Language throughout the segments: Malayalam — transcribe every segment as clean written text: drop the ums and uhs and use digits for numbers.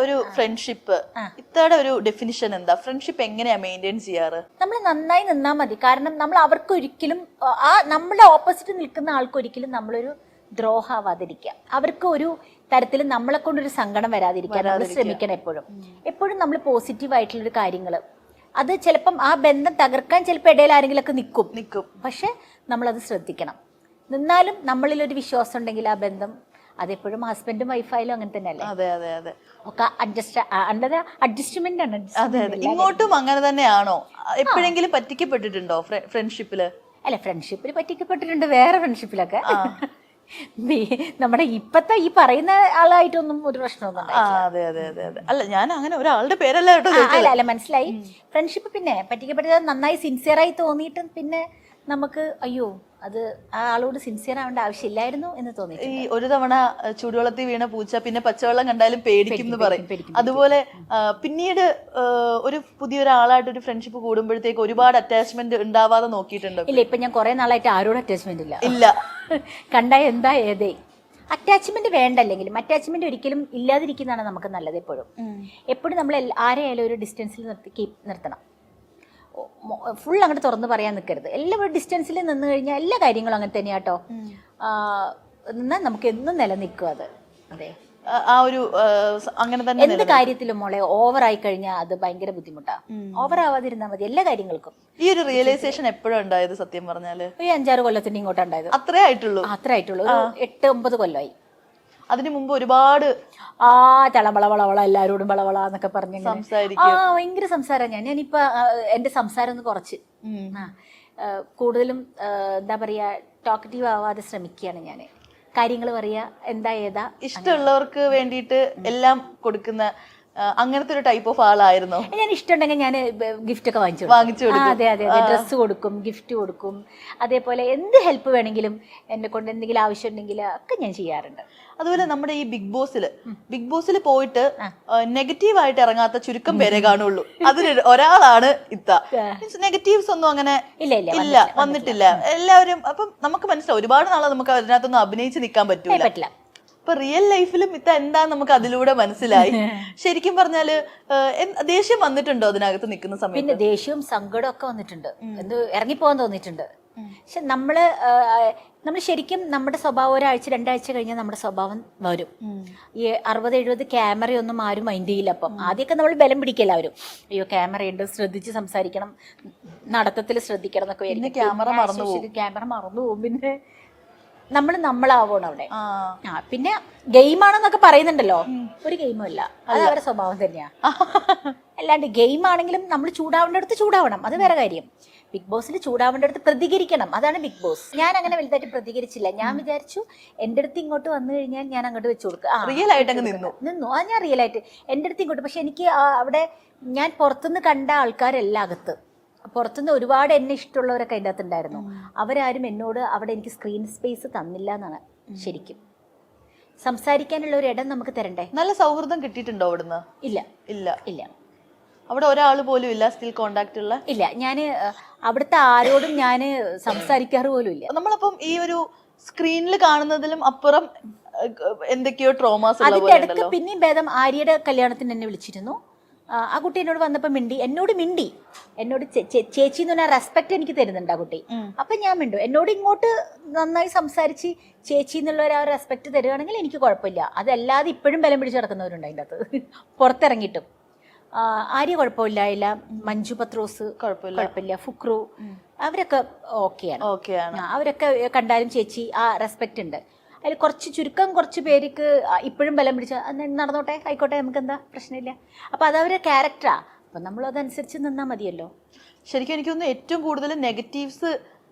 ഒരു ഫ്രണ്ട്ഷിപ്പ്, ഇത്തയുടെ ഒരു ഡെഫിനിഷൻ എന്താ? ഫ്രണ്ട്ഷിപ്പ് എങ്ങനെയാ മെയിൻറ്റെയിൻ ചെയ്യാറ്? നമ്മൾ നന്നായി നിന്നാൽ മതി. കാരണം നമ്മൾ അവർക്കൊരിക്കലും ആ നമ്മുടെ ഓപ്പോസിറ്റ് നിൽക്കുന്ന ആൾക്കൊരിക്കലും നമ്മളൊരു ദ്രോഹമാവാതിരിക്കുക, അവർക്ക് ഒരു തരത്തിൽ നമ്മളെ കൊണ്ടൊരു സങ്കടം വരാതിരിക്കാൻ നമ്മൾ ശ്രമിക്കണം. എപ്പോഴും നമ്മൾ പോസിറ്റീവായിട്ടുള്ളൊരു കാര്യങ്ങൾ, അത് ചിലപ്പം ആ ബന്ധം തകർക്കാൻ ചിലപ്പോൾ ഇടയിൽ ആരെങ്കിലുമൊക്കെ നിൽക്കും. പക്ഷെ നമ്മളത് ശ്രദ്ധിക്കണം. നിന്നാലും നമ്മളിലൊരു വിശ്വാസം ഉണ്ടെങ്കിൽ ആ ബന്ധം, അതെപ്പോഴും ഹസ്ബൻഡും വൈഫായാലും അങ്ങനെ തന്നെയല്ലേ, ഒക്കെ അഡ്ജസ്റ്റ്മെന്റ് ആണ്. ഇങ്ങോട്ടും അങ്ങനെ തന്നെയാണോ? എപ്പോഴെങ്കിലും പറ്റിക്കപ്പെട്ടിട്ടുണ്ടോ ഫ്രണ്ട്ഷിപ്പില്? അല്ല, ഫ്രണ്ട്ഷിപ്പിൽ പറ്റിക്കപ്പെട്ടിട്ടുണ്ട്, വേറെ ഫ്രണ്ട്ഷിപ്പിലൊക്കെ. നമ്മുടെ ഇപ്പത്തെ ഈ പറയുന്ന ആളായിട്ടൊന്നും ഒരു പ്രശ്നമൊന്നും. അല്ല, ഞാൻ അങ്ങനെ ഒരാളുടെ പേരല്ല കേട്ടോ. അല്ല, മനസ്സിലായി. ഫ്രണ്ട്ഷിപ്പ് പിന്നെ പറ്റിക്കപ്പെട്ടത് നന്നായി സിൻസിയറായി തോന്നിയിട്ട് പിന്നെ നമുക്ക് അയ്യോ അത് ആ ആളോട് സിൻസിയർ ആവേണ്ട ആവശ്യമില്ലായിരുന്നു എന്ന് തോന്നി. ഈ ഒരു തവണ ചൂടുവെള്ളത്തിൽ വീണ പൂച്ച പിന്നെ പച്ചവെള്ളം കണ്ടാലും പേടിക്കും എന്ന് പറയും. അതുപോലെ പിന്നീട് ഒരു പുതിയൊരാളായിട്ട് ഒരു ഫ്രണ്ട്ഷിപ്പ് കൂടുമ്പോഴത്തേക്ക് ഒരുപാട് അറ്റാച്ച്മെന്റ് ഉണ്ടാവാതെ നോക്കിയിട്ടുണ്ടോ? ഇല്ല, ഇപ്പൊ ഞാൻ കുറെ നാളായിട്ട് ആരോടും അറ്റാച്ച്മെന്റ് ഇല്ല. കണ്ടാ എന്താ ഏതേ അറ്റാച്ച്മെന്റ് വേണ്ടല്ലെങ്കിലും അറ്റാച്ച്മെന്റ് ഒരിക്കലും ഇല്ലാതിരിക്കുന്നതാണ് നമുക്ക് നല്ലത്. എപ്പോഴും നമ്മൾ ആരെയായാലും ഒരു ഡിസ്റ്റൻസിൽ നിർത്തണം. ഫുൾ അങ്ങോട്ട് തുറന്ന് പറയാൻ നിൽക്കരുത്. എല്ലാവരും ഡിസ്റ്റൻസിൽ നിന്ന് കഴിഞ്ഞാൽ എല്ലാ കാര്യങ്ങളും അങ്ങനെ തന്നെയാട്ടോ. എന്നാൽ നമുക്ക് എന്നും നിലനിൽക്കും അത്. അതെ, ആ ഒരു അങ്ങനെ തന്നെ എന്ത് കാര്യത്തിലും മോളെ ഓവറായി കഴിഞ്ഞാൽ അത് ഭയങ്കര ബുദ്ധിമുട്ടാ. ഓവർ ആവാതിരുന്നാൽ മതി എല്ലാ കാര്യങ്ങൾക്കും. ഈ ഒരു റിയലൈസേഷൻ എപ്പോഴും ഉണ്ടായത് സത്യം പറഞ്ഞാല് ഈ 5-6 കൊല്ലത്തിന് ഇങ്ങോട്ടുണ്ടായത്. അത്രേ ആയിട്ടുള്ളൂ. ഒരു 8-9 കൊല്ലമായി. അതിനു മുമ്പ് ഒരുപാട് ചളവളവളവള എല്ലാരോടും വളവള എന്നൊക്കെ പറഞ്ഞു ഭയങ്കര സംസാരം. ഞാനിപ്പോ എന്റെ സംസാരം ഒന്ന് കുറച്ച് കൂടുതലും എന്താ പറയാ ടോക്കറ്റീവ് ആവാതെ ശ്രമിക്കുകയാണ് ഞാൻ. കാര്യങ്ങൾ പറയാ, എന്താ ഏതാ ഇഷ്ടമുള്ളവർക്ക് വേണ്ടിയിട്ട് എല്ലാം കൊടുക്കുന്ന അങ്ങനത്തെ ഒരു ടൈപ്പ് ഓഫ് ആളായിരുന്നോ? ഞാൻ ഇഷ്ടമുണ്ടെങ്കിൽ ഞാൻ ഗിഫ്റ്റ് ഒക്കെ വാങ്ങിച്ചു കൊടുക്കും. അതെ, ഡ്രസ്സ് കൊടുക്കും, ഗിഫ്റ്റ് കൊടുക്കും. അതേപോലെ എന്ത് ഹെൽപ്പ് വേണമെങ്കിലും എന്നെ കൊണ്ട് എന്തെങ്കിലും ആവശ്യം ഉണ്ടെങ്കിൽ ഒക്കെ ഞാൻ ചെയ്യാറുണ്ട്. അതുപോലെ നമ്മുടെ ഈ ബിഗ് ബോസിൽ പോയിട്ട് നെഗറ്റീവ് ആയിട്ട് ഇറങ്ങാത്ത ചുരുക്കം പേരെ കാണുള്ളൂ. അതിൽ ഒരാളാണ് ഇത്ത. നെഗറ്റീവ്സ് ഒന്നും അങ്ങനെ ഇല്ല, വന്നിട്ടില്ല. എല്ലാവരും അപ്പം നമുക്ക് മനസ്സിലാവും ഒരുപാട് നാളെ നമുക്ക് അതിനകത്തൊന്നും അഭിനയിച്ച് നിൽക്കാൻ പറ്റില്ല. ഇപ്പൊ റിയൽ ലൈഫിലും ഇത്ത എന്താ നമുക്ക് അതിലൂടെ മനസ്സിലായി. ശരിക്കും പറഞ്ഞാല് ദേഷ്യം വന്നിട്ടുണ്ടോ അതിനകത്ത് നിൽക്കുന്ന സമയത്ത്? പിന്നെ ദേഷ്യവും സങ്കടവും ഒക്കെ വന്നിട്ടുണ്ട്, ഇറങ്ങിപ്പോകാൻ തോന്നിയിട്ടുണ്ട്. പക്ഷെ നമ്മള് ശരിക്കും നമ്മുടെ സ്വഭാവം 1-2 ആഴ്ച കഴിഞ്ഞാൽ നമ്മുടെ സ്വഭാവം വരും. ഈ 60-70 ക്യാമറയൊന്നും ആരും മൈൻഡ് ചെയ്യില്ല. അപ്പം ആദ്യമൊക്കെ നമ്മൾ ബലം പിടിക്കല്ല അവരും, അയ്യോ ക്യാമറയുണ്ട് ശ്രദ്ധിച്ച് സംസാരിക്കണം, നടത്തത്തിൽ ശ്രദ്ധിക്കണം എന്നൊക്കെ. ക്യാമറ മറന്നു പോകും. പിന്നെ നമ്മളാവണം അവിടെ. പിന്നെ ഗെയിമാണെന്നൊക്കെ പറയുന്നുണ്ടല്ലോ, ഒരു ഗെയിമും അല്ല, അത് അവരുടെ സ്വഭാവം തന്നെയാ. അല്ലാണ്ട് ഗെയിം ആണെങ്കിലും നമ്മൾ ചൂടാവേണ്ടടുത്ത് ചൂടാവണം, അത് വേറെ കാര്യം. ബിഗ് ബോസിൽ ചൂടാവേണ്ടടുത്ത് പ്രതികരിക്കണം, അതാണ് ബിഗ് ബോസ്. ഞാൻ അങ്ങനെ വലുതായിട്ട് പ്രതികരിച്ചില്ല. ഞാൻ വിചാരിച്ചു എൻ്റെ അടുത്ത് ഇങ്ങോട്ട് വന്നു കഴിഞ്ഞാൽ ഞാൻ അങ്ങോട്ട് വെച്ചു കൊടുക്കുക. റിയൽ ആയിട്ട് നിന്നു ഞാൻ റിയൽ ആയിട്ട് എൻ്റെ അടുത്ത് ഇങ്ങോട്ട്. പക്ഷെ എനിക്ക് അവിടെ ഞാൻ പുറത്തുനിന്ന് കണ്ട ആൾക്കാരെല്ലാം അകത്ത്, പുറത്തുനിന്ന് ഒരുപാട് എന്നെ ഇഷ്ടമുള്ളവരൊക്കെ അതിൻ്റെ അകത്ത് ഉണ്ടായിരുന്നു. അവരാരും എന്നോട് അവിടെ എനിക്ക് സ്ക്രീൻ സ്പേസ് തന്നില്ല എന്നാണ്. ശരിക്കും സംസാരിക്കാനുള്ള ഒരു ഇടം നമുക്ക് തരണ്ടേ. നല്ല സൗഹൃദം കിട്ടിയിട്ടുണ്ടോ അവിടുന്ന്? ഇല്ല. അവിടെ ഒരാൾ പോലും ഇല്ല സ്റ്റിൽ കോണ്ടാക്ട് ഉള്ള? ഇല്ല, ഞാൻ അവിടുത്തെ ആരോടും ഞാൻ സംസാരിക്കാറ് പോലും ഇല്ല. നമ്മളപ്പം ഈ ഒരു സ്ക്രീനിൽ കാണുന്നതിലും അപ്പുറം എന്തൊക്കെയോ ട്രോമാസ്. അതിന്റെ ഇടയ്ക്ക് പിന്നെയും ഭേദം ആര്യയുടെ കല്യാണത്തിന് എന്നെ വിളിച്ചിരുന്നു. ആ കുട്ടി എന്നോട് വന്നപ്പോൾ എന്നോട് ചേച്ചി എന്ന് പറഞ്ഞാൽ റെസ്പെക്ട് എനിക്ക് തരുന്നുണ്ട് ആ കുട്ടി. അപ്പൊ ഞാൻ മിണ്ടു. എന്നോട് ഇങ്ങോട്ട് നന്നായി സംസാരിച്ച് ചേച്ചി എന്നുള്ള ഒരു റെസ്പെക്ട് തരുകയാണെങ്കിൽ എനിക്ക് കുഴപ്പമില്ല. അതല്ലാതെ ഇപ്പോഴും ബലം പിടിച്ച് നടക്കുന്നവരുണ്ട് അതിൻ്റെ അകത്ത് പുറത്തിറങ്ങിയിട്ടും. ആര്യ കുഴപ്പമില്ല, മഞ്ജു പത്രോസ് കുഴപ്പമില്ല, ഫുക്രു അവരൊക്കെ ഓക്കെയാണ്. അവരൊക്കെ കണ്ടാലും ചേച്ചി ആ റെസ്പെക്ട് ഉണ്ട്. അതിൽ കുറച്ച് പേർക്ക് ഇപ്പോഴും ബലം പിടിച്ച നടന്നോട്ടെ, ആയിക്കോട്ടെ, നമുക്ക് എന്താ പ്രശ്നമില്ല. അപ്പൊ അതവരുടെ ക്യാരക്ടറാ. അപ്പൊ നമ്മൾ അതനുസരിച്ച് നിന്നാൽ മതിയല്ലോ. ശരിക്കും എനിക്കൊന്ന് ഏറ്റവും കൂടുതൽ നെഗറ്റീവ്സ്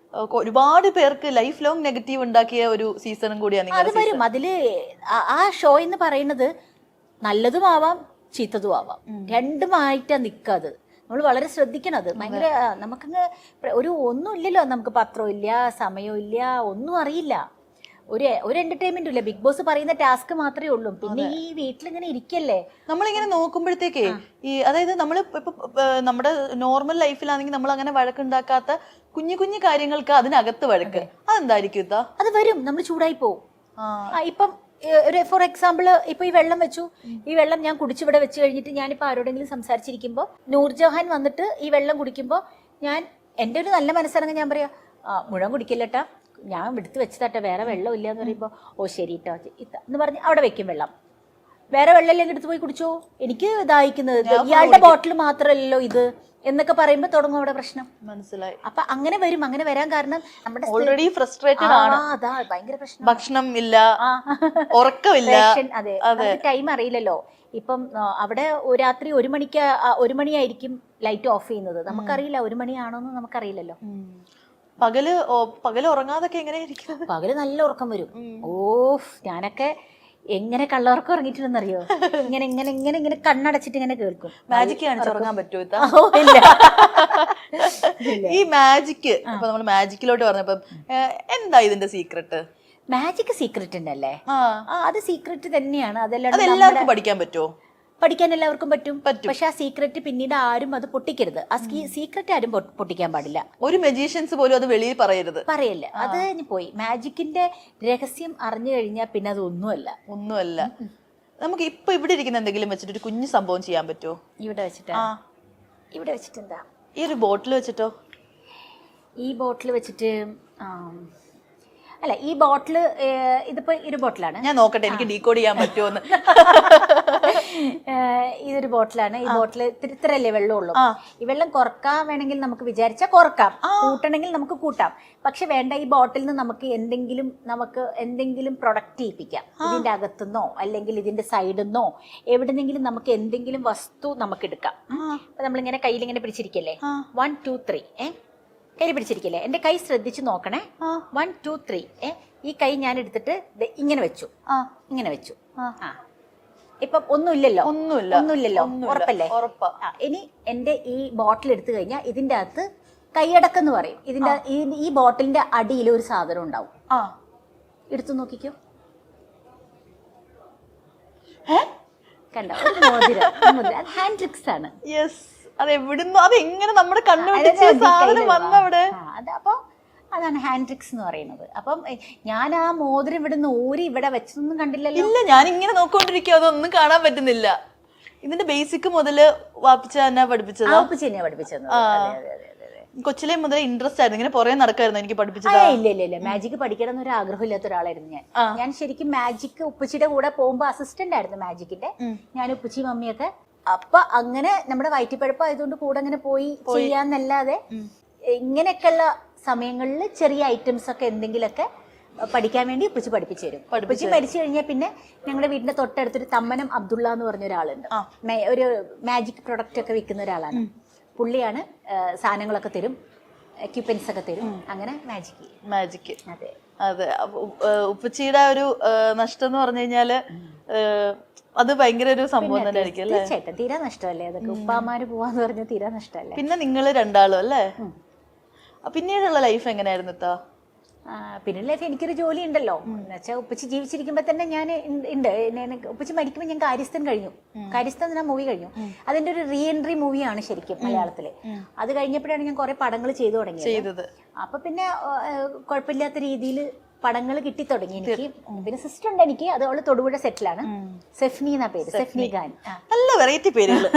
ഒരുപാട് പേർക്ക് ലൈഫ് ലോങ് നെഗറ്റീവ് ഉണ്ടാക്കിയ ഒരു സീസണും കൂടിയാണ്. അത് വരും അതില്. ആ ഷോ എന്ന് പറയുന്നത് നല്ലതും ആവാം ചീത്തതും ആവാം, രണ്ടുമായിട്ടാ നിൽക്കാത്. നമ്മൾ വളരെ ശ്രദ്ധിക്കണം. അത് ഭയങ്കര നമുക്കങ്ങ് ഒന്നും ഇല്ലല്ലോ, നമുക്ക് പത്രവും ഇല്ല, സമയവും ഇല്ല, ഒന്നും അറിയില്ല, ഒരു എന്റർടൈൻമെന്റും ഇല്ല. ബിഗ് ബോസ് പറയുന്ന ടാസ്ക് മാത്രമേ ഉള്ളൂ. പിന്നെ ഈ വീട്ടിലിങ്ങനെ ഇരിക്കല്ലേ, നമ്മളിങ്ങനെ നോക്കുമ്പോഴത്തേക്കേ അതായത് നമ്മൾ ഇപ്പൊ നമ്മുടെ നോർമൽ ലൈഫിലാണെങ്കിൽ നമ്മൾ അങ്ങനെ വഴക്കുണ്ടാക്കാത്ത കുഞ്ഞു കാര്യങ്ങൾക്ക് അതിനകത്ത് വഴക്ക്. അതെന്തായിരിക്കും? അത് വരും, നമ്മൾ ചൂടായി പോവും. ഇപ്പം ഒരു ഫോർ എക്സാമ്പിൾ ഇപ്പൊ ഈ വെള്ളം വെച്ചു, ഈ വെള്ളം ഞാൻ കുടിച്ചിവിടെ വെച്ച് കഴിഞ്ഞിട്ട് ഞാനിപ്പോൾ ആരോടെങ്കിലും സംസാരിച്ചിരിക്കുമ്പോൾ നൂർജഹാൻ വന്നിട്ട് ഈ വെള്ളം കുടിക്കുമ്പോൾ ഞാൻ എൻ്റെ ഒരു നല്ല മനസ്സിറങ്ങി ഞാൻ പറയാം മുഴുവൻ കുടിക്കില്ലട്ടാ, ഞാൻ എടുത്ത് വെച്ചതാട്ടെ, വേറെ വെള്ളം ഇല്ല എന്ന് പറയുമ്പോൾ ഓ ശരി കേട്ടോ എന്ന് പറഞ്ഞ് അവിടെ വെക്കും വെള്ളം. വേറെ വെള്ളം എടുത്ത് പോയി കുടിച്ചോ, എനിക്ക് ദാഹിക്കുന്നത് ഇയാളുടെ ബോട്ടിൽ മാത്രമല്ലല്ലോ ഇത് എന്നൊക്കെ പറയുമ്പോൾ തുടങ്ങും അവിടെ പ്രശ്നം. മനസ്സിലായി. അപ്പൊ അങ്ങനെ വരും. അങ്ങനെ വരാൻ കാരണം നമ്മുടെ ഓൾറെഡി ഫ്രസ്ട്രേറ്റഡ് ആണ്. അതാ ഭയങ്കര പ്രശ്നം. ഭക്ഷണം ഇല്ല, ഉറക്കമില്ല. അതെ, ടൈം അറിയില്ലല്ലോ. ഇപ്പം അവിടെ രാത്രി 1 മണിയായിരിക്കും ലൈറ്റ് ഓഫ് ചെയ്യുന്നത്. നമുക്കറിയില്ല 1 മണിയാണോന്ന് നമുക്കറിയില്ലല്ലോ. പകല് ഉറങ്ങാതൊക്കെ എങ്ങനെയായിരിക്കും? പകല് നല്ല ഉറക്കം വരും. ഞാനൊക്കെ എങ്ങനെ കള്ളുറക്കം ഉറങ്ങിയിട്ടുണ്ടെന്നറിയോ? ഇങ്ങനെ ഇങ്ങനെ ഇങ്ങനെ ഇങ്ങനെ കണ്ണടച്ചിട്ട് ഇങ്ങനെ കേൾക്കും. മാജിക് കാണിച്ച് ഉറങ്ങാൻ പറ്റുമോ? ഇല്ല. ഈ മാജിക് ഇപ്പൊ നമ്മൾ മാജിക്കിലോട്ട് പറഞ്ഞപ്പോ എന്താ ഇതിന്റെ സീക്രട്ട്? മാജിക് സീക്രട്ട് ഉണ്ടല്ലേ? അത് സീക്രട്ട് തന്നെയാണ്. അതെല്ലാവർക്കും പഠിക്കാൻ പറ്റുമോ? പഠിക്കാൻ എല്ലാവർക്കും പറ്റും. പക്ഷെ ആ സീക്രട്ട് പിന്നീട് ആരും അത് പൊട്ടിക്കരുത്. ആ സീക്രട്ട് ആരും പൊട്ടിക്കാൻ പാടില്ല. ഒരു മജീഷ്യൻസ് പോലും അത് വെളിയിൽ പറയരുത്. പറയല്ല. അത് പോയി. മാജിക്കിന്റെ രഹസ്യം അറിഞ്ഞു കഴിഞ്ഞാൽ പിന്നെ അത് ഒന്നുമല്ല. നമുക്ക് ഇപ്പൊ ഇവിടെ ഇരിക്കുന്ന എന്തെങ്കിലും വെച്ചിട്ട് ഒരു കുഞ്ഞു സംഭവം ചെയ്യാൻ പറ്റുമോ? ഇവിടെ വെച്ചിട്ട് എന്താ? ഈ ഒരു ബോട്ടിൽ വെച്ചിട്ടോ? ഈ ബോട്ടിൽ വെച്ചിട്ട് അല്ല, ഈ ബോട്ടില് ഇതിപ്പോ ഒരു ബോട്ടിലാണ്. ഞാൻ നോക്കട്ടെ എനിക്ക് ഡീകോഡ് ചെയ്യാൻ പറ്റുമോന്ന്. ഇതൊരു ബോട്ടിലാണ്. ഈ ബോട്ടിൽ ഇത്രയല്ലേ വെള്ളമുള്ളൂ. ഈ വെള്ളം കുറക്കാൻ വേണമെങ്കിൽ നമുക്ക് വിചാരിച്ചാൽ കുറക്കാം, കൂട്ടണമെങ്കിൽ നമുക്ക് കൂട്ടാം. പക്ഷെ വേണ്ട, ഈ ബോട്ടിൽ നിന്ന് നമുക്ക് എന്തെങ്കിലും പ്രൊഡക്റ്റ് ചെയ്യിപ്പിക്കാം. ഇതിന്റെ അകത്തുനിന്നോ അല്ലെങ്കിൽ ഇതിന്റെ സൈഡിൽ നിന്നോ എവിടെന്നെങ്കിലും നമുക്ക് എന്തെങ്കിലും വസ്തു നമുക്ക് എടുക്കാം. അപ്പൊ നമ്മളിങ്ങനെ കയ്യിലിങ്ങനെ പിടിച്ചിരിക്കല്ലേ, 1 2 3 കൈ പിടിച്ചിരിക്കില്ലേ? എന്റെ കൈ ശ്രദ്ധിച്ച് നോക്കണേ. 1 2 3 ഈ കൈ ഞാൻ എടുത്തിട്ട് ഇങ്ങനെ വെച്ചു. ഇപ്പം ഒന്നുമില്ലല്ലോ. ഉറപ്പല്ലേ? ഇനി എന്റെ ഈ ബോട്ടിൽ എടുത്തു കഴിഞ്ഞാൽ ഇതിന്റെ അകത്ത് കൈയടക്കെന്ന് പറയും. ഈ ബോട്ടിലിന്റെ അടിയിൽ ഒരു സാധനം ഉണ്ടാവും. എടുത്തു നോക്കിക്കോ. കണ്ടോ? ഒരു മോതിരം. ഹാൻഡ് ട്രിക്സ് ആണ്. അതെവിടുന്നോ അതെങ്ങനെ നമ്മുടെ കണ്ണുപിടിച്ച് സാധനം വന്നവിടെ. അപ്പൊ അതാണ് ഹാൻഡ് ട്രിക്സ് എന്ന് പറയുന്നത്. അപ്പം ഞാൻ ആ മോതിരം ഇവിടുന്ന് ഇവിടെ വെച്ചതൊന്നും കണ്ടില്ലല്ലോ. ഇല്ല, ഞാൻ ഇങ്ങനെ നോക്കിക്കൊണ്ടിരിക്കും, അതൊന്നും കാണാൻ പറ്റുന്നില്ല. ഇതിന്റെ ബേസിക് മുതല് വാപ്പിച്ച തന്നെ പഠിപ്പിച്ചത്. കൊച്ചിലെ മുതലേ ഇൻട്രസ്റ്റ് ആയിരുന്നു, ഇങ്ങനെ പുറകെ നടക്കായിരുന്നു എനിക്ക് പഠിപ്പിച്ചത്. ഇല്ല, മാജിക് പഠിക്കണം എന്നൊരു ആഗ്രഹം ഇല്ലാത്ത ഒരാളായിരുന്നു ഞാൻ ശരിക്കും മാജിക് ഉപ്പച്ചിയുടെ കൂടെ പോകുമ്പോ അസിസ്റ്റന്റ് ആയിരുന്നു മാജിക്കിന്റെ. ഞാൻ ഉപ്പച്ചി മമ്മിയൊക്കെ. അപ്പൊ അങ്ങനെ നമ്മുടെ വയറ്റിപ്പഴപ്പായതുകൊണ്ട് കൂടെ അങ്ങനെ പോയി ചെയ്യാന്നല്ലാതെ ഇങ്ങനെയൊക്കെയുള്ള സമയങ്ങളിൽ ചെറിയ ഐറ്റംസ് ഒക്കെ എന്തെങ്കിലുമൊക്കെ പഠിക്കാൻ വേണ്ടി ഉപ്പച്ചി പഠിപ്പിച്ചു തരും. ഉപ്പച്ചി മരിച്ചു കഴിഞ്ഞാൽ പിന്നെ ഞങ്ങളുടെ വീടിന്റെ തൊട്ടടുത്തൊരു തമ്മനം അബ്ദുള്ള എന്ന് പറഞ്ഞ ഒരാളുണ്ട്. ഒരു മാജിക് പ്രൊഡക്റ്റ് ഒക്കെ വിൽക്കുന്ന ഒരാളാണ്. പുള്ളിയാണ് സാധനങ്ങളൊക്കെ തരും, എക്യുപ്മെന്റ്സ് ഒക്കെ തരും. അങ്ങനെ മാജിക്. അതെ. ഉപ്പച്ചിയുടെ ഒരു നഷ്ടം എന്ന് പറഞ്ഞു കഴിഞ്ഞാല് അത് ഭയങ്കര ഒരു സംഭവം തന്നെ ആയിരിക്കും. തീർച്ചയായിട്ടും തീരാ നഷ്ടമല്ലേ അതൊക്കെ. ഉപ്പാമാര് പോവാന്ന് പറഞ്ഞാൽ തീരാ നഷ്ടമല്ലേ. പിന്നെ നിങ്ങള് രണ്ടാളും അല്ലേ? പിന്നീടുള്ള ലൈഫ് എങ്ങനെയായിരുന്നു? പിന്നീട് ലൈഫ് എനിക്കൊരു ജോലി ഉണ്ടല്ലോ. എന്നുവെച്ചാൽ ഉപ്പച്ചി ജീവിച്ചിരിക്കുമ്പോ തന്നെ ഞാൻ ഉണ്ട്. ഉപ്പച്ചി മരിക്കുമ്പോൾ ഞാൻ കാര്യസ്ഥൻ കഴിഞ്ഞു. കാര്യസ്ഥൻ എന്ന മൂവി കഴിഞ്ഞു. അതിന്റെ ഒരു റീ എൻട്രി മൂവിയാണ് ശരിക്കും മലയാളത്തില്. അത് കഴിഞ്ഞപ്പോഴാണ് ഞാൻ കുറെ പടങ്ങൾ ചെയ്തു തുടങ്ങിയത്. അപ്പൊ പിന്നെ കുഴപ്പമില്ലാത്ത രീതിയിൽ പടങ്ങൾ കിട്ടി തുടങ്ങി എനിക്ക്. പിന്നെ സിസ്റ്റർ ഉണ്ട് എനിക്ക്. അത് അവള് തൊടുപുഴ സെറ്റിലാണ്. സെഫ്നി എന്നാ പേര്, സെഫ്നി ഖാൻ. നല്ല വെറൈറ്റി പേരുകൾ.